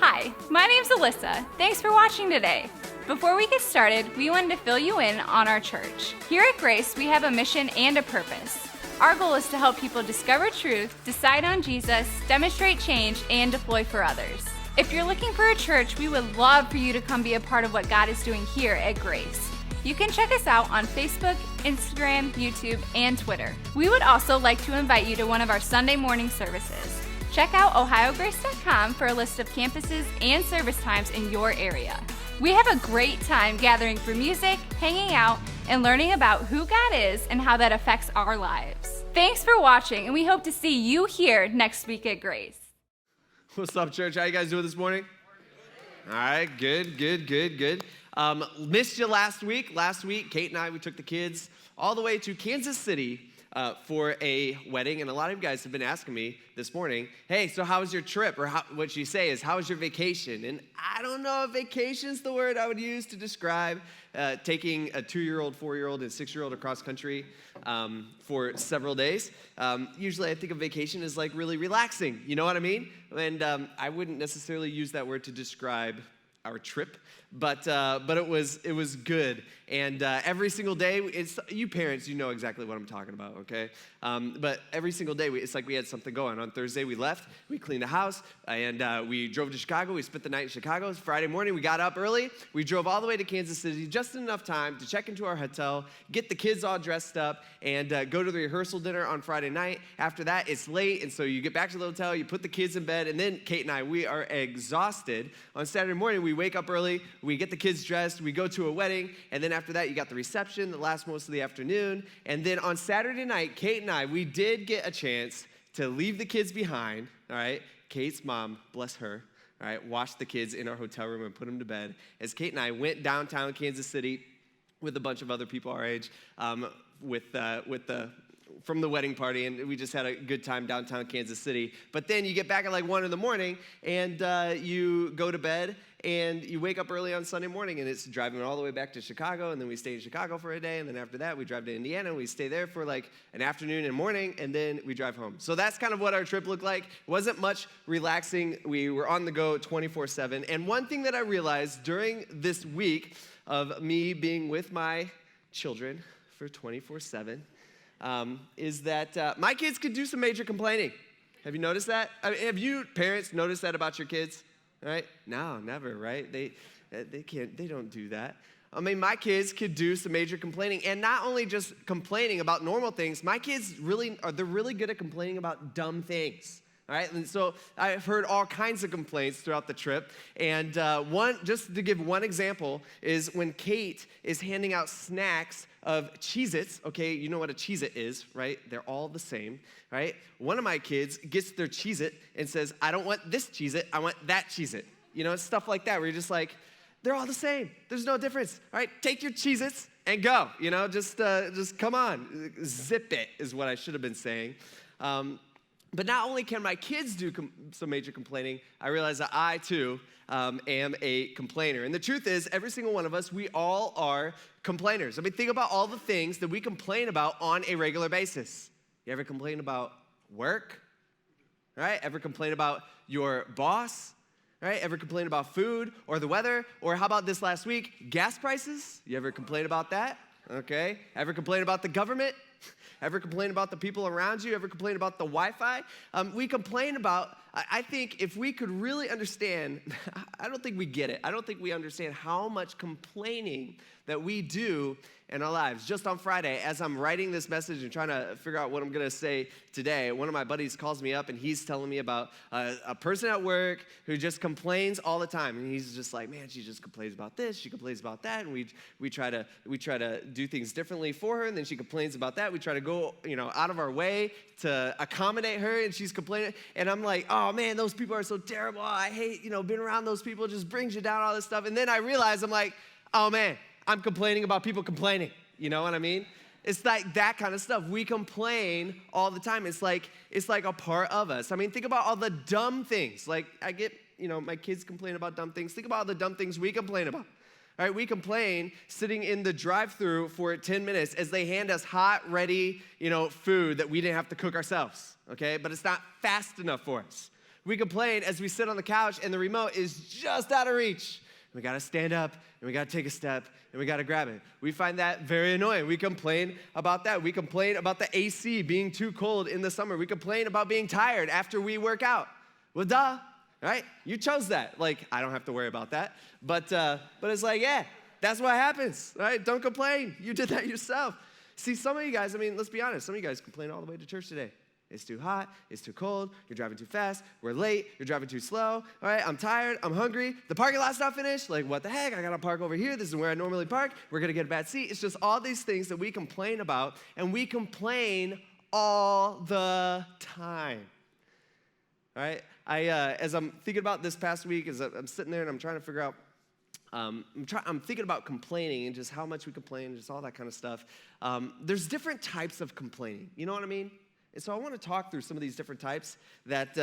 Hi, my name's Alyssa. Thanks for watching today. Before we get started, we wanted to fill you in on our church. Here at Grace, we have a mission and a purpose. Our goal is to help people discover truth, decide on Jesus, demonstrate change, and deploy for others. If you're looking for a church, we would love for you to come be a part of what God is doing here at Grace. You can check us out on Facebook, Instagram, YouTube, and Twitter. We would also like to invite you to one of our Sunday morning services. Check out ohiograce.com for a list of campuses and service times in your area. We have a great time gathering for music, hanging out, and learning about who God is and how that affects our lives. Thanks for watching, and we hope to see you here next week at Grace. What's up, church? How you guys doing this morning? All right, good. Missed you last week. Last week, Kate and I, we took the kids all the way to Kansas City for a wedding, and a lot of you guys have been asking me this morning, hey, so how was your trip? Or what you say is, how was your vacation? And I don't know if vacation's the word I would use to describe taking a 2-year-old, 4-year-old, and 6-year-old across country for several days. Usually I think of vacation as like really relaxing, you know what I mean? And I wouldn't necessarily use that word to describe our trip, but it was good. And every single day, you parents, you know exactly what I'm talking about, okay? But every single day, it's like we had something going. On Thursday, we left, we cleaned the house, and we drove to Chicago. We spent the night in Chicago. Friday morning, we got up early. We drove all the way to Kansas City, just enough time to check into our hotel, get the kids all dressed up, and go to the rehearsal dinner on Friday night. After that, it's late, and so you get back to the hotel, you put the kids in bed, and then Kate and I, we are exhausted. On Saturday morning, we wake up early, we get the kids dressed, we go to a wedding, and then after that, you got the reception that lasts most of the afternoon. And then on Saturday night, Kate and I, we did get a chance to leave the kids behind, all right? Kate's mom, bless her, all right, washed the kids in our hotel room and put them to bed. As Kate and I went downtown Kansas City with a bunch of other people our age, from the wedding party, and we just had a good time downtown Kansas City. But then you get back at like 1 in the morning, and you go to bed, and you wake up early on Sunday morning, and it's driving all the way back to Chicago, and then we stay in Chicago for a day, and then after that, we drive to Indiana, and we stay there for like an afternoon and morning, and then we drive home. So that's kind of what our trip looked like. It wasn't much relaxing. We were on the go 24/7, and one thing that I realized during this week of me being with my children for 24/7 is that my kids could do some major complaining. Have you noticed that? I mean, have you parents noticed that about your kids? Right? No, never, right? They don't do that. I mean, my kids could do some major complaining, and not only just complaining about normal things, my kids they're really good at complaining about dumb things. All right, and so I've heard all kinds of complaints throughout the trip, and just to give one example, is when Kate is handing out snacks of Cheez-Its. Okay, you know what a Cheez-It is, right? They're all the same, right? One of my kids gets their Cheez-It and says, I don't want this Cheez-It, I want that Cheez-It. You know, it's stuff like that where you're just like, they're all the same. There's no difference, all right? Take your Cheez-Its and go, you know, just come on. Zip it is what I should have been saying. But not only can my kids do some major complaining, I realize that I, too, am a complainer. And the truth is, every single one of us, we all are complainers. I mean, think about all the things that we complain about on a regular basis. You ever complain about work? Right? Ever complain about your boss? Right? Ever complain about food or the weather? Or how about this last week, gas prices? You ever complain about that? Okay. Ever complain about the government? Ever complain about the people around you? Ever complain about the Wi-Fi? We complain about, I think if we could really understand, I don't think we get it. I don't think we understand how much complaining that we do in our lives. Just on Friday, as I'm writing this message and trying to figure out what I'm going to say today, one of my buddies calls me up and he's telling me about a person at work who just complains all the time. And he's just like, man, she just complains about this, she complains about that, and we try to do things differently for her, and then she complains about that. We try to go, out of our way to accommodate her, and she's complaining. And I'm like, oh man, those people are so terrible. I hate, being around those people. It just brings you down, all this stuff. And then I realize, I'm like, oh man, I'm complaining about people complaining. You know what I mean? It's like that kind of stuff. We complain all the time. It's like a part of us. I mean, think about all the dumb things. Like I get, my kids complain about dumb things. Think about all the dumb things we complain about. All right, we complain sitting in the drive-thru for 10 minutes as they hand us hot, ready, food that we didn't have to cook ourselves, okay? But it's not fast enough for us. We complain as we sit on the couch and the remote is just out of reach. We got to stand up, and we got to take a step, and we got to grab it. We find that very annoying. We complain about that. We complain about the AC being too cold in the summer. We complain about being tired after we work out. Well, duh, right? You chose that. Like, I don't have to worry about that. But it's like, yeah, that's what happens, right? Don't complain. You did that yourself. See, some of you guys, let's be honest. Some of you guys complain all the way to church today. It's too hot, it's too cold, you're driving too fast, we're late, you're driving too slow, all right, I'm tired, I'm hungry, the parking lot's not finished, like what the heck, I gotta park over here, this is where I normally park, we're gonna get a bad seat. It's just all these things that we complain about, and we complain all the time, all right? As I'm thinking about this past week, as I'm sitting there and I'm trying to figure out, I'm thinking about complaining and just how much we complain, and just all that kind of stuff. There's different types of complaining, you know what I mean? And so I want to talk through some of these different types that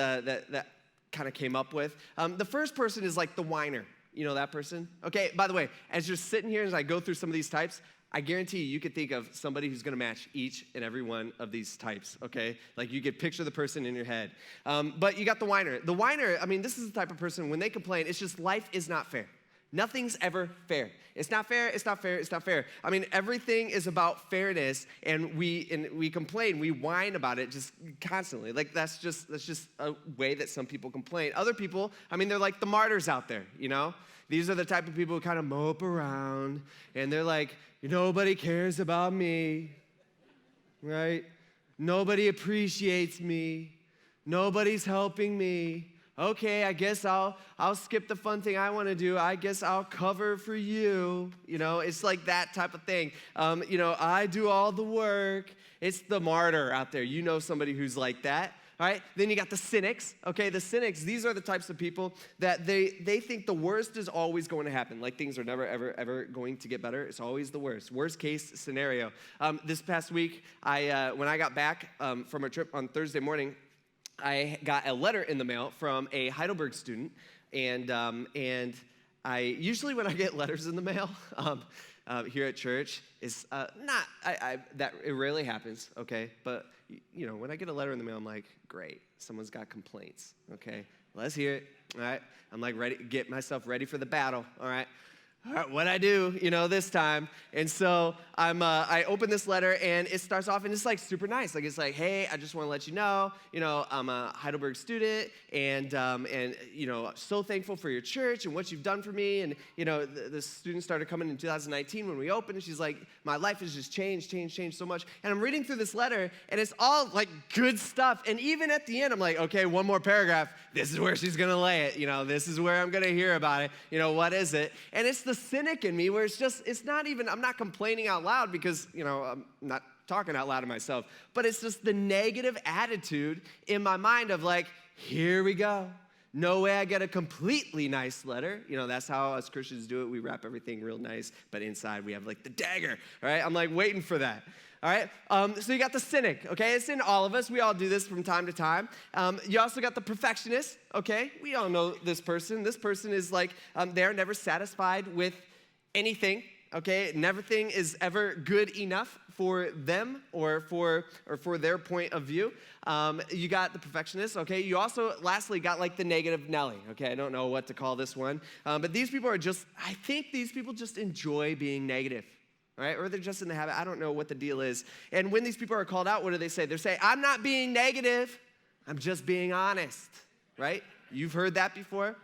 kind of came up with. The first person is like the whiner. You know that person? Okay, by the way, as you're sitting here as I go through some of these types, I guarantee you could think of somebody who's going to match each and every one of these types, okay? Like you could picture the person in your head. But you got the whiner. The whiner, this is the type of person, when they complain, it's just life is not fair. Nothing's ever fair. It's not fair, it's not fair, it's not fair. Everything is about fairness, and we complain, we whine about it just constantly. Like that's just a way that some people complain. Other people, they're like the martyrs out there, you know? These are the type of people who kind of mope around, and they're like, nobody cares about me, right? Nobody appreciates me. Nobody's helping me. Okay, I guess I'll skip the fun thing I want to do. I guess I'll cover for you. It's like that type of thing. I do all the work. It's the martyr out there. You know somebody who's like that, all right? Then you got the cynics. Okay, the cynics, these are the types of people that they think the worst is always going to happen. Like things are never, ever, ever going to get better. It's always the worst. Worst case scenario. This past week, when I got back from a trip on Thursday morning, I got a letter in the mail from a Heidelberg student, and I usually when I get letters in the mail here at church, it's it rarely happens, okay? But when I get a letter in the mail, I'm like, great, someone's got complaints, okay? Let's hear it, all right? I'm like ready, get myself ready for the battle, all right? All right, what'd I do, this time? And so I open this letter, and it starts off, and it's like super nice. Like it's like, hey, I just want to let you know, I'm a Heidelberg student, and so thankful for your church and what you've done for me. And the student started coming in 2019 when we opened, and she's like, my life has just changed so much. And I'm reading through this letter, and it's all like good stuff. And even at the end, I'm like, okay, one more paragraph. This is where she's gonna lay it. This is where I'm gonna hear about it. What is it? And it's the cynic in me where it's not even, I'm not complaining out loud because, I'm not talking out loud to myself, but it's just the negative attitude in my mind of like, here we go. No way I get a completely nice letter. That's how us Christians do it. We wrap everything real nice, but inside we have like the dagger, all right? I'm like waiting for that. All right, so you got the cynic, okay? It's in all of us. We all do this from time to time. You also got the perfectionist, okay? We all know this person. This person is like, they're never satisfied with anything, okay? Nothing is ever good enough for them or for their point of view. You got the perfectionist, okay? You also, lastly, got like the negative Nelly, okay? I don't know what to call this one. But these people are I think these people just enjoy being negative. All right, or they're just in the habit. I don't know what the deal is. And when these people are called out, what do they say? They say, I'm not being negative. I'm just being honest, right? You've heard that before,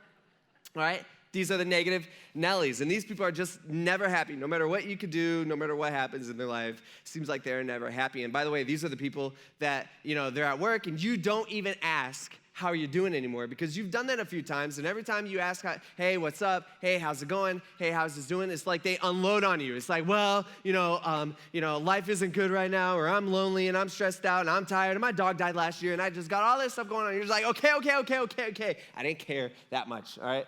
all right? These are the negative Nellies. And these people are just never happy. No matter what you could do, no matter what happens in their life, seems like they're never happy. And by the way, these are the people that, they're at work and you don't even ask how are you doing anymore because you've done that a few times, and every time you ask, hey, what's up? Hey, how's it going? Hey, how's this doing? It's like they unload on you. It's like, well, life isn't good right now, or I'm lonely and I'm stressed out and I'm tired and my dog died last year and I just got all this stuff going on. You're just like, okay. I didn't care that much, all right?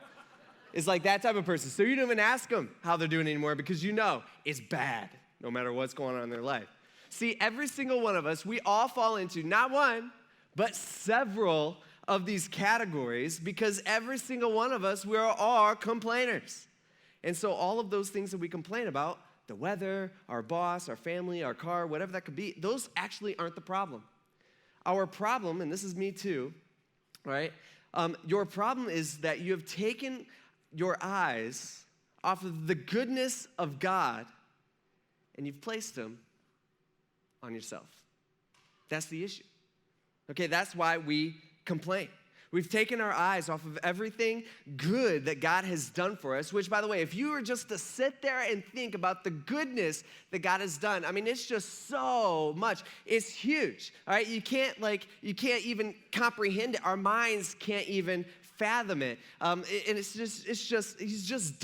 It's like that type of person. So you don't even ask them how they're doing anymore because it's bad no matter what's going on in their life. See, every single one of us, we all fall into not one, but several of these categories because every single one of us, we're all complainers. And so all of those things that we complain about, the weather, our boss, our family, our car, whatever that could be, those actually aren't the problem. Our problem, and this is me too, right? Your problem is that you have taken your eyes off of the goodness of God and you've placed them on yourself. That's the issue. Okay, that's why we complain. We've taken our eyes off of everything good that God has done for us, which, by the way, if you were just to sit there and think about the goodness that God has done, I mean, it's just so much. It's huge, all right? You can't even comprehend it. Our minds can't even fathom it. And he's just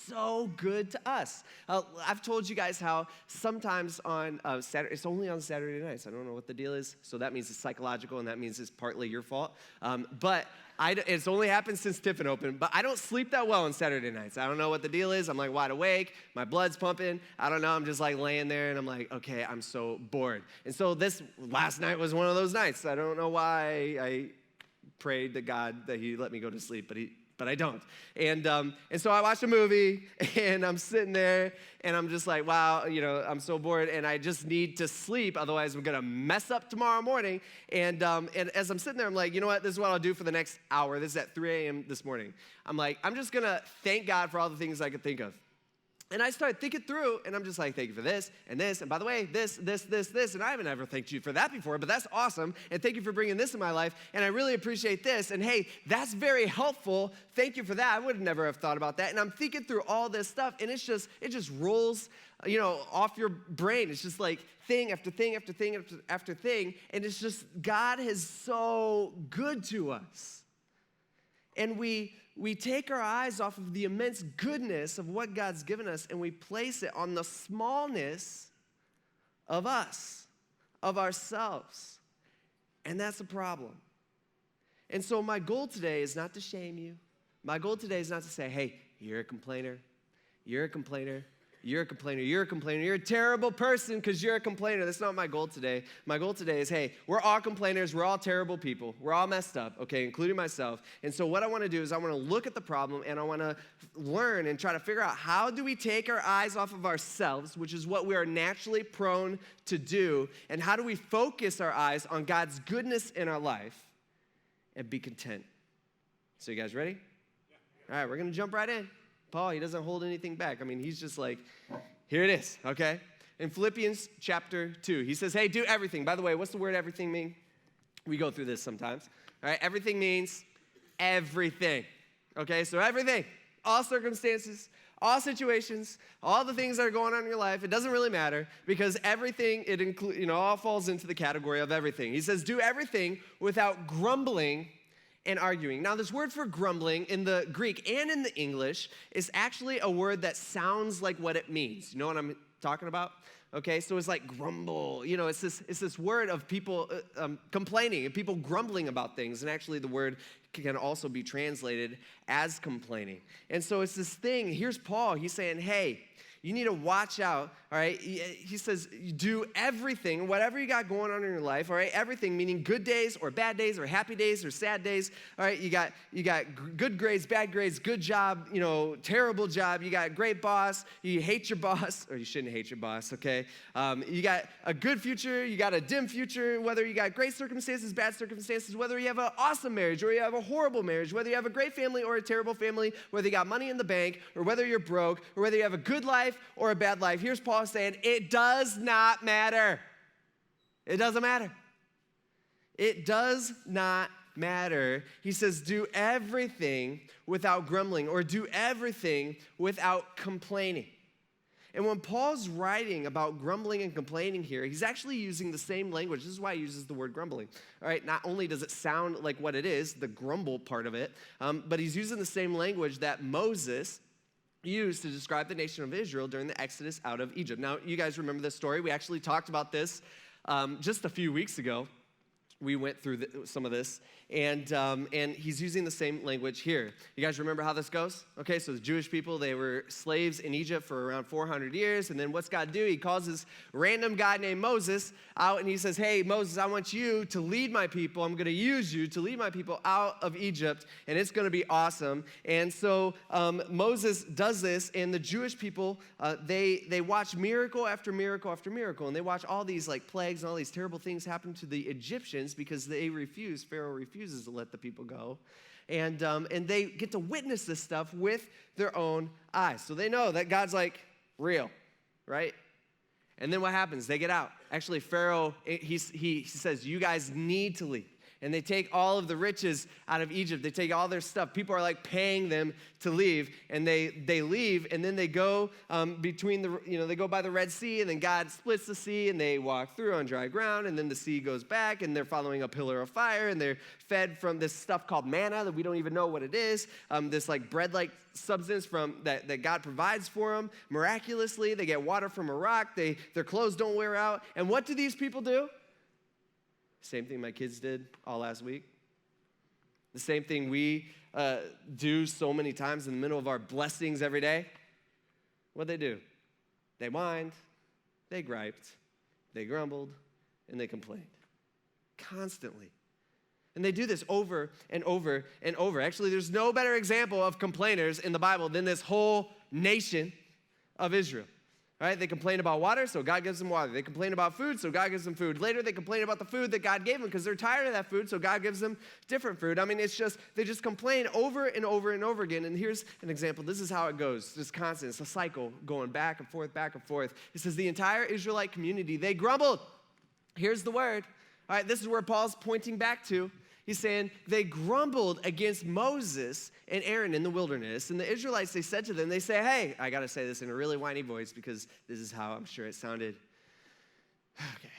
so good to us. I've told you guys how sometimes on Saturday, it's only on Saturday nights. I don't know what the deal is. So that means it's psychological, and that means it's partly your fault. But it's only happened since Tiffin opened, but I don't sleep that well on Saturday nights. I don't know what the deal is. I'm like wide awake. My blood's pumping. I don't know. I'm just like laying there, and I'm like, okay, I'm so bored. And so this last night was one of those nights. I don't know why I prayed to God that he let me go to sleep, but I don't. And so I watched a movie, and I'm sitting there, and I'm just like, wow, I'm so bored, and I just need to sleep, otherwise I'm gonna mess up tomorrow morning. And as I'm sitting there, I'm like, you know what, this is what I'll do for the next hour. This is at 3 a.m. this morning. I'm like, I'm just gonna thank God for all the things I could think of. And I started thinking through, and I'm just like, thank you for this, and by the way, this, and I haven't ever thanked you for that before, but that's awesome, and thank you for bringing this in my life, and I really appreciate this, and hey, that's very helpful, thank you for that, I would never have thought about that, and I'm thinking through all this stuff, and it just rolls, off your brain. It's just like thing after thing after thing after thing, and it's just, God is so good to us. And we take our eyes off of the immense goodness of what God's given us, and we place it on the smallness of us, of ourselves. And that's a problem. And so my goal today is not to shame you. My goal today is not to say, hey, you're a complainer, you're a complainer, you're a complainer, you're a complainer, you're a terrible person because you're a complainer. That's not my goal today. My goal today is, hey, we're all complainers, we're all terrible people, we're all messed up, okay, including myself. And so what I want to do is I want to look at the problem, and I want to learn and try to figure out how do we take our eyes off of ourselves, which is what we are naturally prone to do, and how do we focus our eyes on God's goodness in our life and be content. So you guys ready? Yeah. All right, we're going to jump right in. Paul, he doesn't hold anything back. I mean, he's just like, here it is, okay? In Philippians chapter 2, he says, hey, do everything. By the way, what's the word everything mean? We go through this sometimes, all right? Everything means everything, okay? So everything, all circumstances, all situations, all the things that are going on in your life, it doesn't really matter because everything, it all falls into the category of everything. He says, do everything without grumbling and arguing. Now, this word for grumbling in the Greek and in the English is actually a word that sounds like what it means. You know what I'm talking about? Okay, so it's like grumble. It's this word of people complaining and people grumbling about things. And actually, the word can also be translated as complaining. And so it's this thing. Here's Paul. He's saying, hey, you need to watch out, all right? He says, do everything, whatever you got going on in your life, all right? Everything, meaning good days or bad days or happy days or sad days, all right? You got good grades, bad grades, good job, terrible job. You got a great boss. You hate your boss, or you shouldn't hate your boss, okay? You got a good future. You got a dim future, whether you got great circumstances, bad circumstances, whether you have an awesome marriage or you have a horrible marriage, whether you have a great family or a terrible family, whether you got money in the bank or whether you're broke or whether you have a good life or a bad life. Here's Paul saying, it does not matter. It doesn't matter. It does not matter. He says, do everything without grumbling, or do everything without complaining. And when Paul's writing about grumbling and complaining here, he's actually using the same language. This is why he uses the word grumbling. All right, not only does it sound like what it is, the grumble part of it, but he's using the same language that Moses used to describe the nation of Israel during the Exodus out of Egypt. Now, you guys remember this story. We actually talked about this just a few weeks ago. We went through some of this, and he's using the same language here. You guys remember how this goes? Okay, so the Jewish people, they were slaves in Egypt for around 400 years, and then what's God do? He calls this random guy named Moses out, and he says, hey, Moses, I want you to lead my people. I'm going to use you to lead my people out of Egypt, and it's going to be awesome. And so Moses does this, and the Jewish people, they watch miracle after miracle after miracle, and they watch all these like plagues and all these terrible things happen to the Egyptians. Egyptians because Pharaoh refuses to let the people go. And they get to witness this stuff with their own eyes. So they know that God's like real, right? And then what happens? They get out. Actually, Pharaoh, he says, you guys need to leave. And they take all of the riches out of Egypt. They take all their stuff. People are like paying them to leave. And they leave, and then they go they go by the Red Sea, and then God splits the sea, and they walk through on dry ground, and then the sea goes back, and they're following a pillar of fire, and they're fed from this stuff called manna that we don't even know what it is, this like bread-like substance that God provides for them. Miraculously, they get water from a rock. Their clothes don't wear out. And what do these people do? Same thing my kids did all last week. The same thing we do so many times in the middle of our blessings every day. What'd they do? They whined, they griped, they grumbled, and they complained. Constantly. And they do this over and over and over. Actually, there's no better example of complainers in the Bible than this whole nation of Israel. Right? They complain about water, so God gives them water. They complain about food, so God gives them food. Later, they complain about the food that God gave them because they're tired of that food, so God gives them different food. I mean, they just complain over and over and over again. And here's an example. This is how it goes. Just constant. It's a cycle going back and forth, back and forth. It says the entire Israelite community, they grumbled. Here's the word. All right, this is where Paul's pointing back to. He's saying they grumbled against Moses and Aaron in the wilderness. And the Israelites, they said to them, they say, hey, I got to say this in a really whiny voice because this is how I'm sure it sounded. Okay.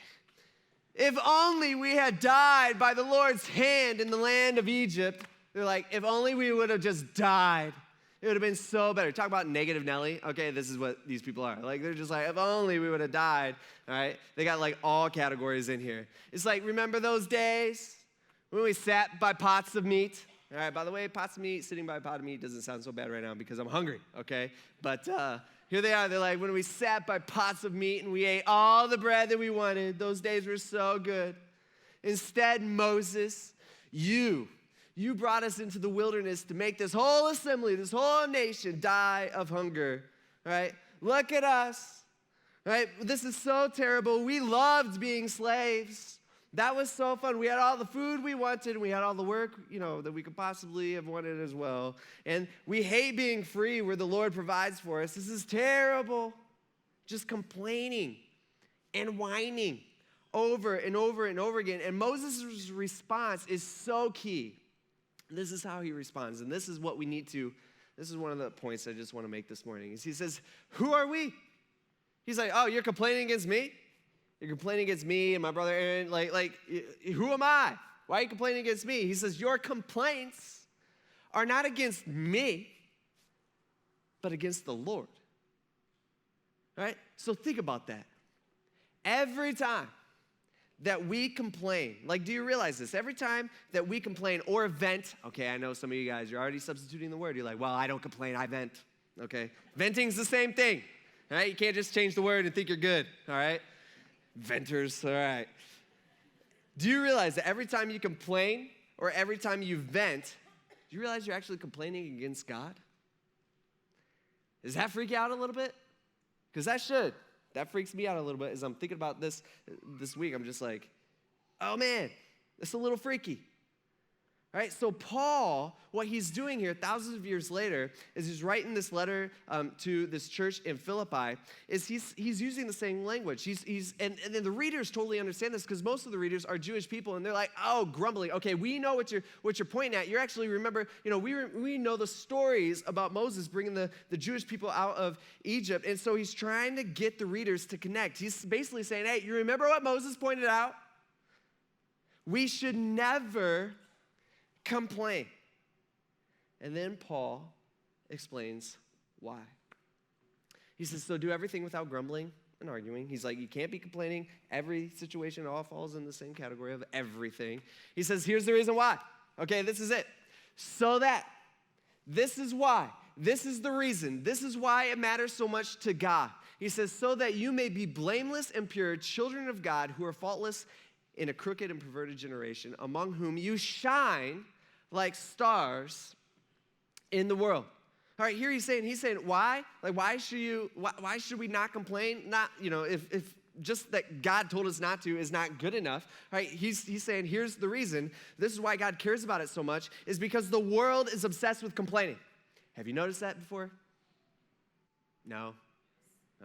If only we had died by the Lord's hand in the land of Egypt. They're like, if only we would have just died. It would have been so better. Talk about negative Nelly. Okay, this is what these people are. Like, they're just like, if only we would have died. All right? They got like all categories in here. It's like, remember those days when we sat by pots of meat? All right, by the way, pots of meat, sitting by a pot of meat doesn't sound so bad right now because I'm hungry, okay? But here they are. They're like, when we sat by pots of meat and we ate all the bread that we wanted, those days were so good. Instead, Moses, you brought us into the wilderness to make this whole assembly, this whole nation die of hunger, right? Look at us, right? This is so terrible. We loved being slaves. That was so fun. We had all the food we wanted. We had all the work, that we could possibly have wanted as well. And we hate being free where the Lord provides for us. This is terrible. Just complaining and whining over and over and over again. And Moses' response is so key. This is how he responds. And this is what we need to, this is one of the points I just want to make this morning. He says, who are we? He's like, oh, you're complaining against me? You're complaining against me and my brother Aaron. Like, who am I? Why are you complaining against me? He says, your complaints are not against me, but against the Lord. Right? So think about that. Every time that we complain, like, do you realize this? Every time that we complain or vent, okay, I know some of you guys, you're already substituting the word. You're like, well, I don't complain, I vent, okay? Venting's the same thing, all right? You can't just change the word and think you're good, all right? Venters, all right. Do you realize that every time you complain or every time you vent, do you realize you're actually complaining against God? Does that freak you out a little bit? Because that should. That freaks me out a little bit as I'm thinking about this week. I'm just like, oh man, it's a little freaky. All right, so Paul, what he's doing here thousands of years later is he's writing this letter to this church in Philippi, is he's using the same language. And then the readers totally understand this because most of the readers are Jewish people and they're like, oh, grumbling. Okay, we know what you're pointing at. You're actually, remember, we know the stories about Moses bringing the Jewish people out of Egypt. And so he's trying to get the readers to connect. He's basically saying, hey, you remember what Moses pointed out? We should never complain. And then Paul explains why. He says, so do everything without grumbling and arguing. He's like, you can't be complaining. Every situation all falls in the same category of everything. He says, here's the reason why. Okay, this is it. So that, this is why. This is the reason. This is why it matters so much to God. He says, so that you may be blameless and pure, children of God who are faultless in a crooked and perverted generation, among whom you shine like stars in the world. All right, here he's saying, why? Like, why should we not complain? Not, if just that God told us not to is not good enough, right? He's saying, here's the reason. This is why God cares about it so much, is because the world is obsessed with complaining. Have you noticed that before? No?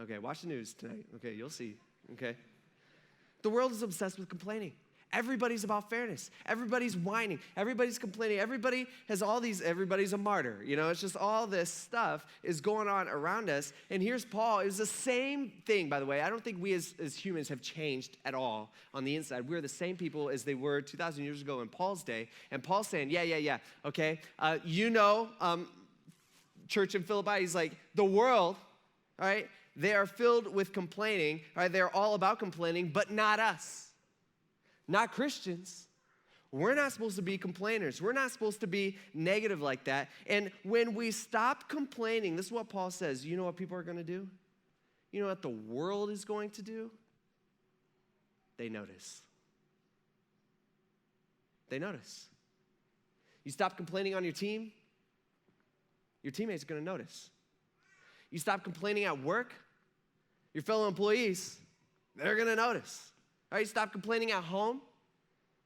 Okay, watch the news tonight. Okay, you'll see. Okay? The world is obsessed with complaining. Everybody's about fairness. Everybody's whining. Everybody's complaining. Everybody's a martyr. It's just all this stuff is going on around us. And here's Paul. It was the same thing, by the way. I don't think we as humans have changed at all on the inside. We're the same people as they were 2,000 years ago in Paul's day. And Paul's saying, yeah, okay. Church in Philippi, he's like, the world, all right, they are filled with complaining. All right, they're all about complaining, but not us. Not Christians. We're not supposed to be complainers. We're not supposed to be negative like that. And when we stop complaining, this is what Paul says. You know what people are going to do? You know what the world is going to do? They notice. They notice. You stop complaining on your team, your teammates are going to notice. You stop complaining at work, your fellow employees, they're going to notice. All right, stop complaining at home.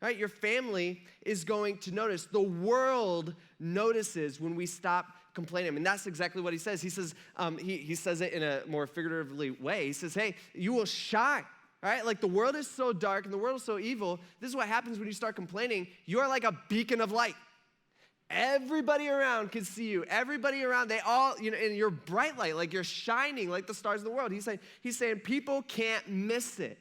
All right, your family is going to notice. The world notices when we stop complaining. I mean, that's exactly what he says. He says, he says it in a more figuratively way. He says, hey, you will shine. All right, like the world is so dark and the world is so evil. This is what happens when you start complaining. You are like a beacon of light. Everybody around can see you. Everybody around, they all, and you're bright light, like you're shining like the stars of the world. He's saying people can't miss it.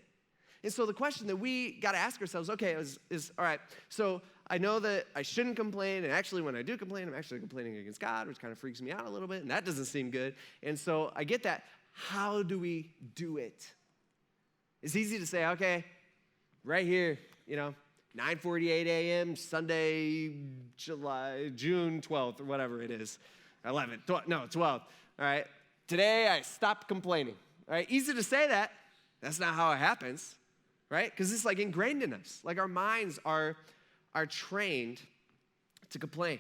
And so the question that we got to ask ourselves, okay, is all right, so I know that I shouldn't complain, and actually when I do complain, I'm actually complaining against God, which kind of freaks me out a little bit, and that doesn't seem good. And so I get that. How do we do it? It's easy to say, okay, right here, 9:48 a.m., Sunday, June 12th, or whatever it is, 12th, all right? Today I stopped complaining, all right? Easy to say that. That's not how it happens. Right? Because it's like ingrained in us. Like our minds are trained to complain.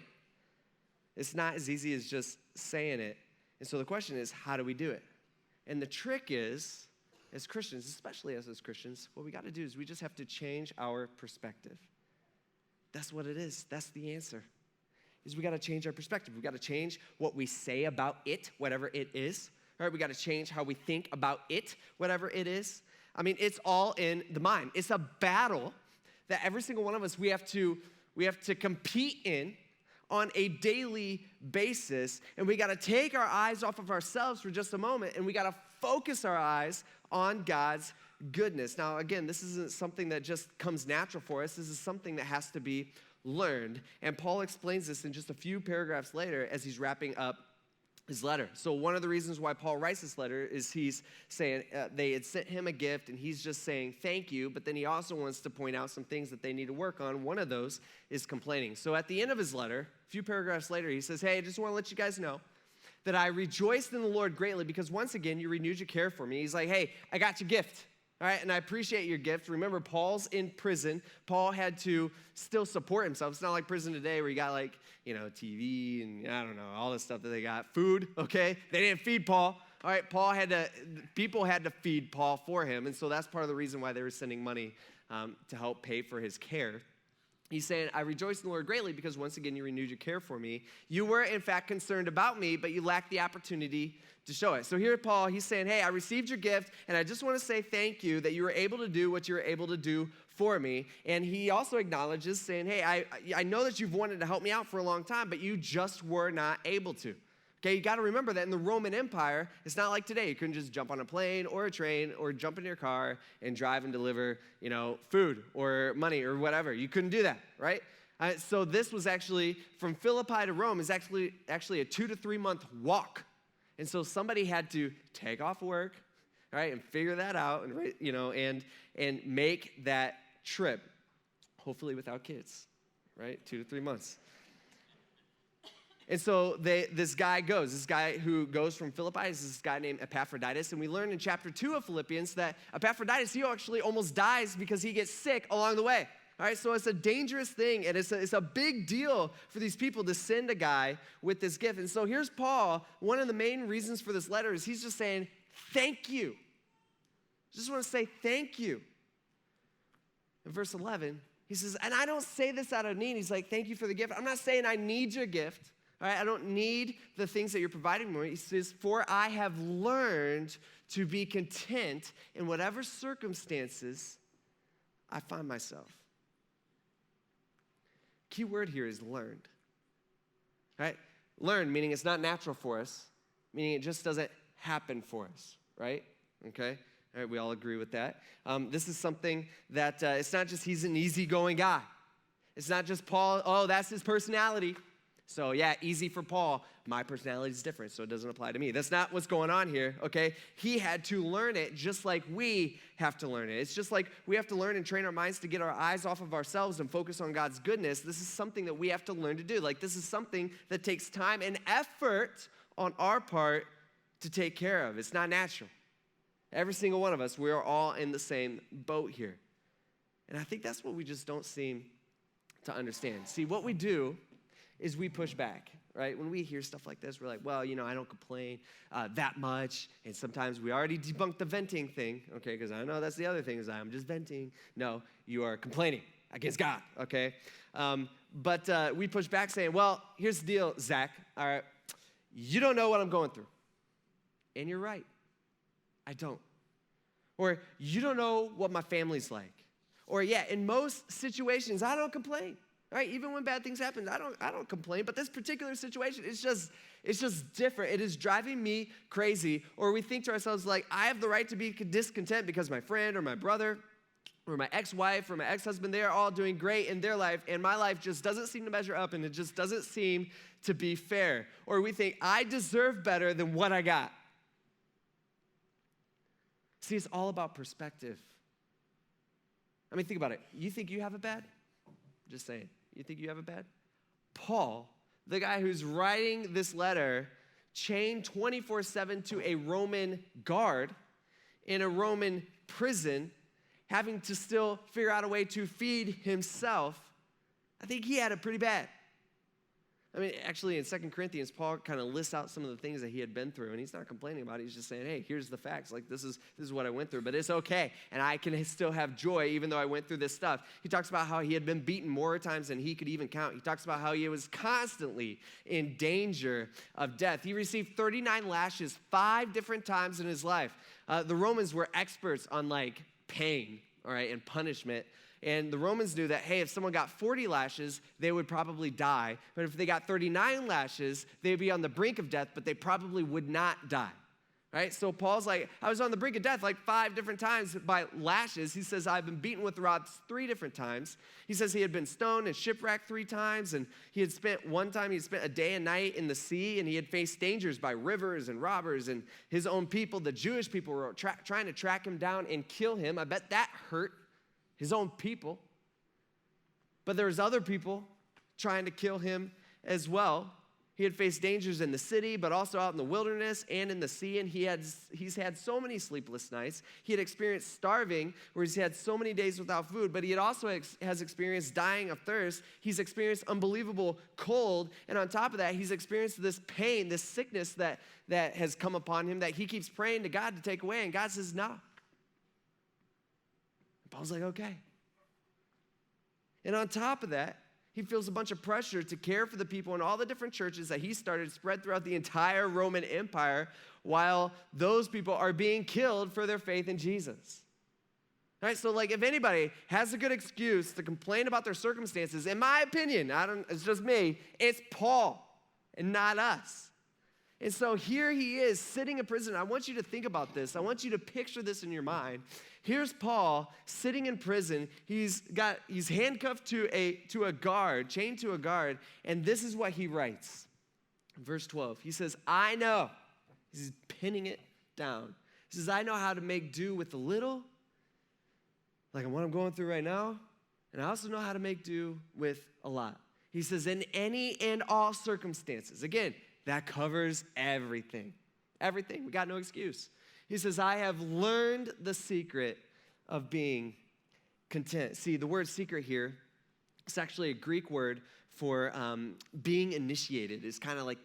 It's not as easy as just saying it. And so the question is, how do we do it? And the trick is, as Christians, especially us as Christians, what we got to do is we just have to change our perspective. That's what it is. That's the answer. Is we got to change our perspective. We got to change what we say about it, whatever it is. All right, we got to change how we think about it, whatever it is. I mean, it's all in the mind. It's a battle that every single one of us, we have to compete in on a daily basis. And we got to take our eyes off of ourselves for just a moment, and we got to focus our eyes on God's goodness. Now, again, this isn't something that just comes natural for us. This is something that has to be learned. And Paul explains this in just a few paragraphs later as he's wrapping up his letter. So one of the reasons why Paul writes this letter is he's saying they had sent him a gift, and he's just saying thank you, but then he also wants to point out some things that they need to work on. One of those is complaining. So at the end of his letter, a few paragraphs later, he says, hey, I just want to let you guys know that I rejoiced in the Lord greatly because once again, you renewed your care for me. He's like, hey, I got your gift. All right, and I appreciate your gift. Remember, Paul's in prison. Paul had to still support himself. It's not like prison today where you got TV and I don't know, all this stuff that they got. Food, okay? They didn't feed Paul. All right, people had to feed Paul for him. And so that's part of the reason why they were sending money to help pay for his care. He's saying, I rejoice in the Lord greatly because once again you renewed your care for me. You were, in fact, concerned about me, but you lacked the opportunity to show it. So here Paul, he's saying, hey, I received your gift, and I just want to say thank you that you were able to do what you were able to do for me. And he also acknowledges, saying, hey, I know that you've wanted to help me out for a long time, but you just were not able to. Okay, you got to remember that in the Roman Empire, it's not like today. You couldn't just jump on a plane or a train or jump in your car and drive and deliver, food or money or whatever. You couldn't do that, right? So this was actually, from Philippi to Rome, is actually a 2 to 3 month walk. And so somebody had to take off work, right, and figure that out, and make that trip, hopefully without kids, right? 2 to 3 months. And so this guy who goes from Philippi is this guy named Epaphroditus. And we learn in chapter 2 of Philippians that Epaphroditus, he actually almost dies because he gets sick along the way. All right, so it's a dangerous thing, and it's a big deal for these people to send a guy with this gift. And so here's Paul. One of the main reasons for this letter is he's just saying, thank you. Just want to say thank you. In verse 11, he says, and I don't say this out of need. He's like, thank you for the gift. I'm not saying I need your gift. All right? I don't need the things that you're providing me. He says, for I have learned to be content in whatever circumstances I find myself. Key word here is learned. All right? Learned, meaning it's not natural for us, meaning it just doesn't happen for us, right? Okay? All right, we all agree with that. This is something that it's not just he's an easygoing guy. It's not just Paul, oh, that's his personality. So yeah, easy for Paul. My personality is different, so it doesn't apply to me. That's not what's going on here, okay? He had to learn it just like we have to learn it. It's just like we have to learn and train our minds to get our eyes off of ourselves and focus on God's goodness. This is something that we have to learn to do. Like, this is something that takes time and effort on our part to take care of. It's not natural. Every single one of us, we are all in the same boat here. And I think that's what we just don't seem to understand. See, what we do is we push back, right? When we hear stuff like this, we're like, well, I don't complain that much. And sometimes we already debunked the venting thing, okay? Because I know that's the other thing is I'm just venting. No, you are complaining against God, okay? But we push back saying, well, here's the deal, Zach. All right, you don't know what I'm going through. And you're right. I don't. Or you don't know what my family's like. Or yeah, in most situations, I don't complain. Right? Even when bad things happen, I don't complain. But this particular situation, it's just different. It is driving me crazy. Or we think to ourselves like, I have the right to be discontent because my friend or my brother or my ex-wife or my ex-husband, they are all doing great in their life, and my life just doesn't seem to measure up, and it just doesn't seem to be fair. Or we think, I deserve better than what I got. See, it's all about perspective. I mean, think about it. You think you have it bad? Just saying. You think you have it bad? Paul, the guy who's writing this letter, chained 24/7 to a Roman guard in a Roman prison, having to still figure out a way to feed himself, I think he had it pretty bad. I mean, actually, in 2 Corinthians, Paul kind of lists out some of the things that he had been through, and he's not complaining about it. He's just saying, hey, here's the facts. Like, this is what I went through, but it's okay, and I can still have joy even though I went through this stuff. He talks about how he had been beaten more times than he could even count. He talks about how he was constantly in danger of death. He received 39 lashes 5 different times in his life. The Romans were experts on, like, pain, all right, and punishment. And the Romans knew that, hey, if someone got 40 lashes, they would probably die. But if they got 39 lashes, they'd be on the brink of death, but they probably would not die, right? So Paul's like, I was on the brink of death like 5 different times by lashes. He says, I've been beaten with rods 3 different times. He says he had been stoned and shipwrecked 3 times, and he had spent a day and night in the sea, and he had faced dangers by rivers and robbers, and his own people, the Jewish people, were trying to track him down and kill him. I bet that hurt. His own people. But there was other people trying to kill him as well. He had faced dangers in the city, but also out in the wilderness and in the sea, and he's had so many sleepless nights. He had experienced starving, where he's had so many days without food, but he had also has experienced dying of thirst. He's experienced unbelievable cold, and on top of that, he's experienced this pain, this sickness that has come upon him that he keeps praying to God to take away, and God says, no. Paul's like, okay. And on top of that, he feels a bunch of pressure to care for the people in all the different churches that he started spread throughout the entire Roman Empire, while those people are being killed for their faith in Jesus. All right, so like if anybody has a good excuse to complain about their circumstances, in my opinion, it's just me, it's Paul and not us. And so here he is sitting in prison. I want you to think about this. I want you to picture this in your mind. Here's Paul sitting in prison. He's handcuffed to a guard, chained to a guard, and this is what he writes. Verse 12, he says, I know. He's pinning it down. He says, I know how to make do with the little, like what I'm going through right now, and I also know how to make do with a lot. He says, in any and all circumstances. Again, that covers everything. Everything. We got no excuse. He says, I have learned the secret of being content. See, the word secret here, it's actually a Greek word for being initiated. It's kind of like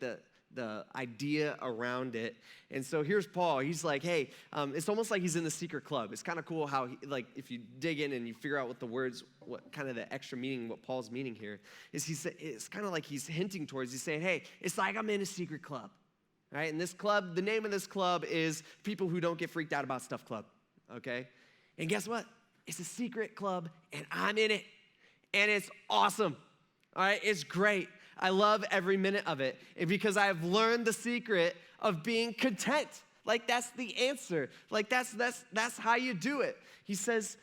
the idea around it. And so here's Paul. He's like, hey, it's almost like he's in the secret club. It's kind of cool how, if you dig in and you figure out what the words, what kind of the extra meaning, what Paul's meaning here is, it's kind of like he's hinting towards, he's saying, hey, it's like I'm in a secret club, right? And this club, the name of this club is People Who Don't Get Freaked Out About Stuff Club, okay? And guess what? It's a secret club, and I'm in it, and it's awesome, all right? It's great. I love every minute of it because I've learned the secret of being content. Like, that's the answer. Like, that's how you do it. He says,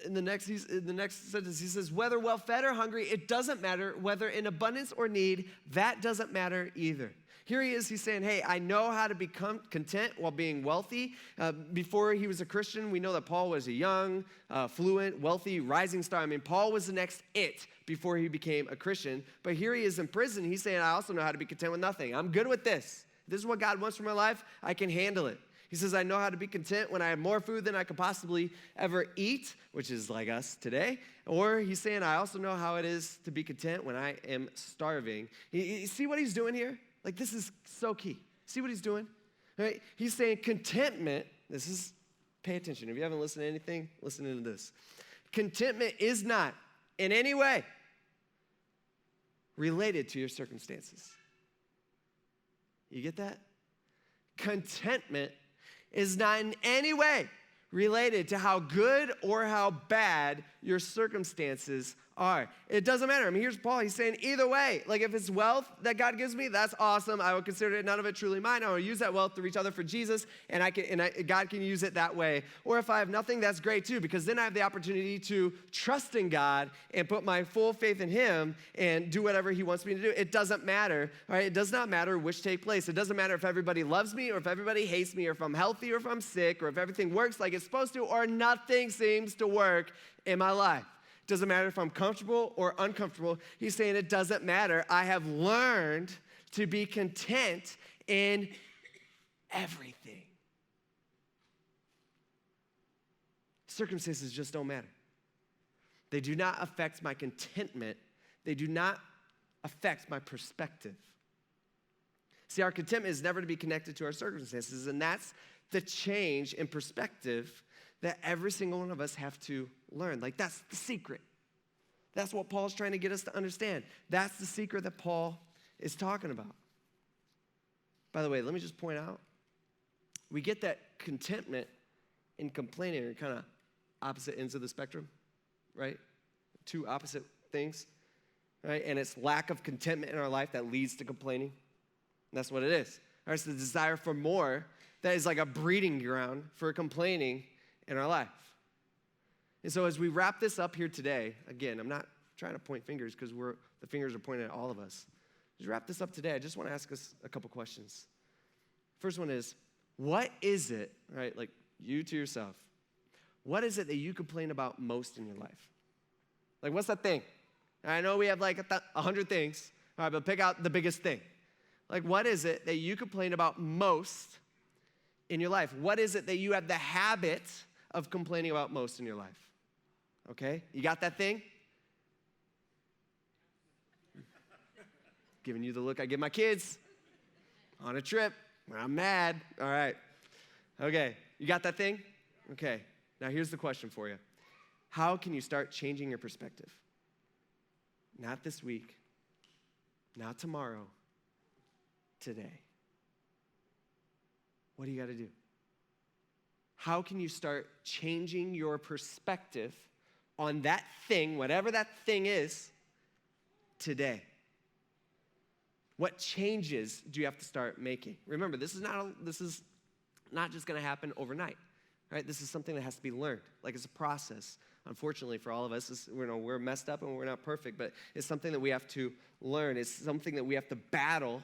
in the next sentence, he says, whether well-fed or hungry, it doesn't matter. Whether in abundance or need, that doesn't matter either. Here he is, he's saying, hey, I know how to become content while being wealthy. Before he was a Christian, we know that Paul was a young, fluent, wealthy, rising star. I mean, Paul was the next it before he became a Christian. But here he is in prison. He's saying, I also know how to be content with nothing. I'm good with this. This is what God wants for my life. I can handle it. He says, I know how to be content when I have more food than I could possibly ever eat, which is like us today. Or he's saying, I also know how it is to be content when I am starving. You see what he's doing here? Like, this is so key. See what he's doing? Right? He's saying contentment, pay attention. If you haven't listened to anything, listen to this. Contentment is not in any way related to your circumstances. You get that? Contentment is not in any way related to how good or how bad your circumstances are. It doesn't matter. I mean, here's Paul. He's saying either way, like if it's wealth that God gives me, that's awesome. I will consider it none of it truly mine. I will use that wealth to reach other for Jesus, and God can use it that way. Or if I have nothing, that's great too, because then I have the opportunity to trust in God and put my full faith in Him and do whatever He wants me to do. It doesn't matter, all right? It does not matter which take place. It doesn't matter if everybody loves me or if everybody hates me or if I'm healthy or if I'm sick or if everything works like it's supposed to or nothing seems to work in my life. Doesn't matter if I'm comfortable or uncomfortable. He's saying it doesn't matter. I have learned to be content in everything. Circumstances just don't matter. They do not affect my contentment. They do not affect my perspective. See, our contentment is never to be connected to our circumstances, and that's the change in perspective that every single one of us have to learn. Like, that's the secret. That's what Paul's trying to get us to understand. That's the secret that Paul is talking about. By the way, let me just point out, we get that contentment and complaining are kind of opposite ends of the spectrum, right? Two opposite things, right? And it's lack of contentment in our life that leads to complaining. That's what it is. All right, it's the desire for more that is like a breeding ground for complaining in our life. And so as we wrap this up here today, again, I'm not trying to point fingers because the fingers are pointing at all of us. As we wrap this up today, I just want to ask us a couple questions. First one is, what is it, right, like you to yourself, what is it that you complain about most in your life? Like, what's that thing? I know we have like 100 things, all right, but pick out the biggest thing. Like, what is it that you complain about most in your life? What is it that you have the habit of complaining about most in your life? Okay, you got that thing? Giving you the look I give my kids on a trip when I'm mad. All right. Okay, you got that thing? Okay, now here's the question for you. How can you start changing your perspective? Not this week, not tomorrow, today. What do you got to do? How can you start changing your perspective on that thing, whatever that thing is, today? What changes do you have to start making? Remember, this is not just going to happen overnight, right? This is something that has to be learned. Like, it's a process. Unfortunately, for all of us, we're messed up and we're not perfect, but it's something that we have to learn. It's something that we have to battle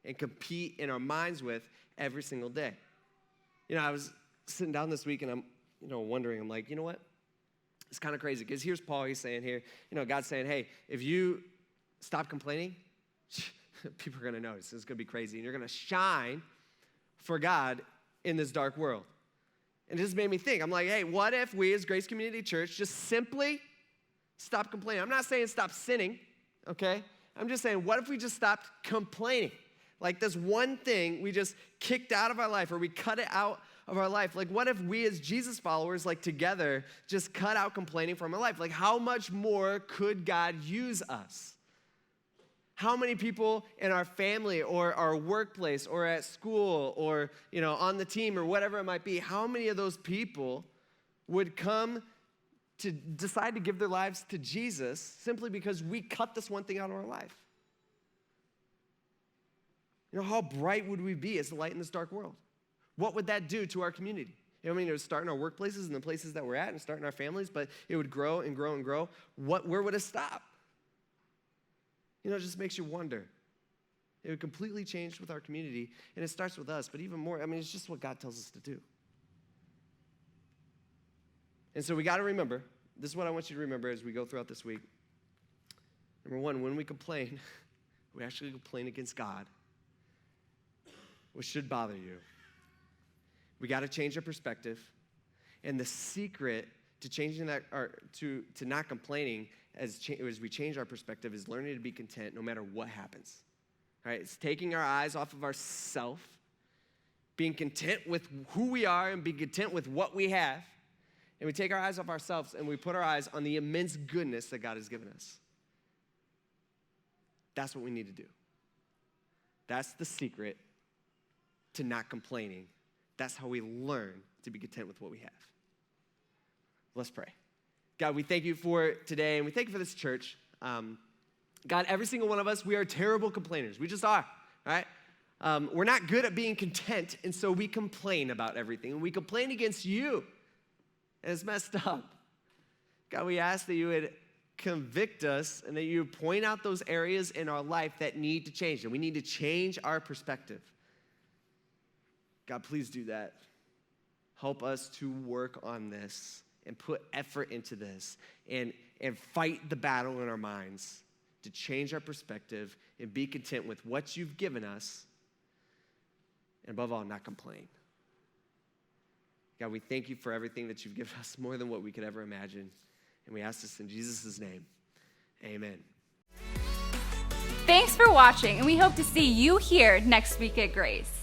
and compete in our minds with every single day. I was sitting down this week and I'm, wondering, I'm like, you know what? It's kind of crazy because here's Paul, he's saying here, God's saying, hey, if you stop complaining, people are going to notice. It's going to be crazy. And you're going to shine for God in this dark world. And it just made me think. I'm like, hey, what if we as Grace Community Church just simply stop complaining? I'm not saying stop sinning, okay? I'm just saying, what if we just stopped complaining? Like this one thing we just kicked out of our life, or we cut it out of our life. Like what if we as Jesus followers, like together, just cut out complaining from our life? Like how much more could God use us? How many people in our family or our workplace or at school or, on the team or whatever it might be, how many of those people would come to decide to give their lives to Jesus simply because we cut this one thing out of our life? How bright would we be as the light in this dark world? What would that do to our community? It would start in our workplaces and the places that we're at and start in our families, but it would grow and grow and grow. Where would it stop? It just makes you wonder. It would completely change with our community, and it starts with us, but even more, it's just what God tells us to do. And so we got to remember, this is what I want you to remember as we go throughout this week. Number one, when we complain, we actually complain against God, which should bother you. We got to change our perspective. And the secret to changing that, or to not complaining as we change our perspective, is learning to be content no matter what happens. All right? It's taking our eyes off of ourselves, being content with who we are and being content with what we have. And we take our eyes off ourselves and we put our eyes on the immense goodness that God has given us. That's what we need to do. That's the secret to not complaining. That's how we learn to be content with what we have. Let's pray. God, we thank you for today, and we thank you for this church. God, every single one of us, we are terrible complainers. We just are, right? We're not good at being content, and so we complain about everything. And we complain against you, and it's messed up. God, we ask that you would convict us and that you would point out those areas in our life that need to change, and we need to change our perspective. God, please do that. Help us to work on this and put effort into this and fight the battle in our minds to change our perspective and be content with what you've given us, and above all, not complain. God, we thank you for everything that you've given us, more than what we could ever imagine, and we ask this in Jesus' name. Amen. Thanks for watching, and we hope to see you here next week at Grace.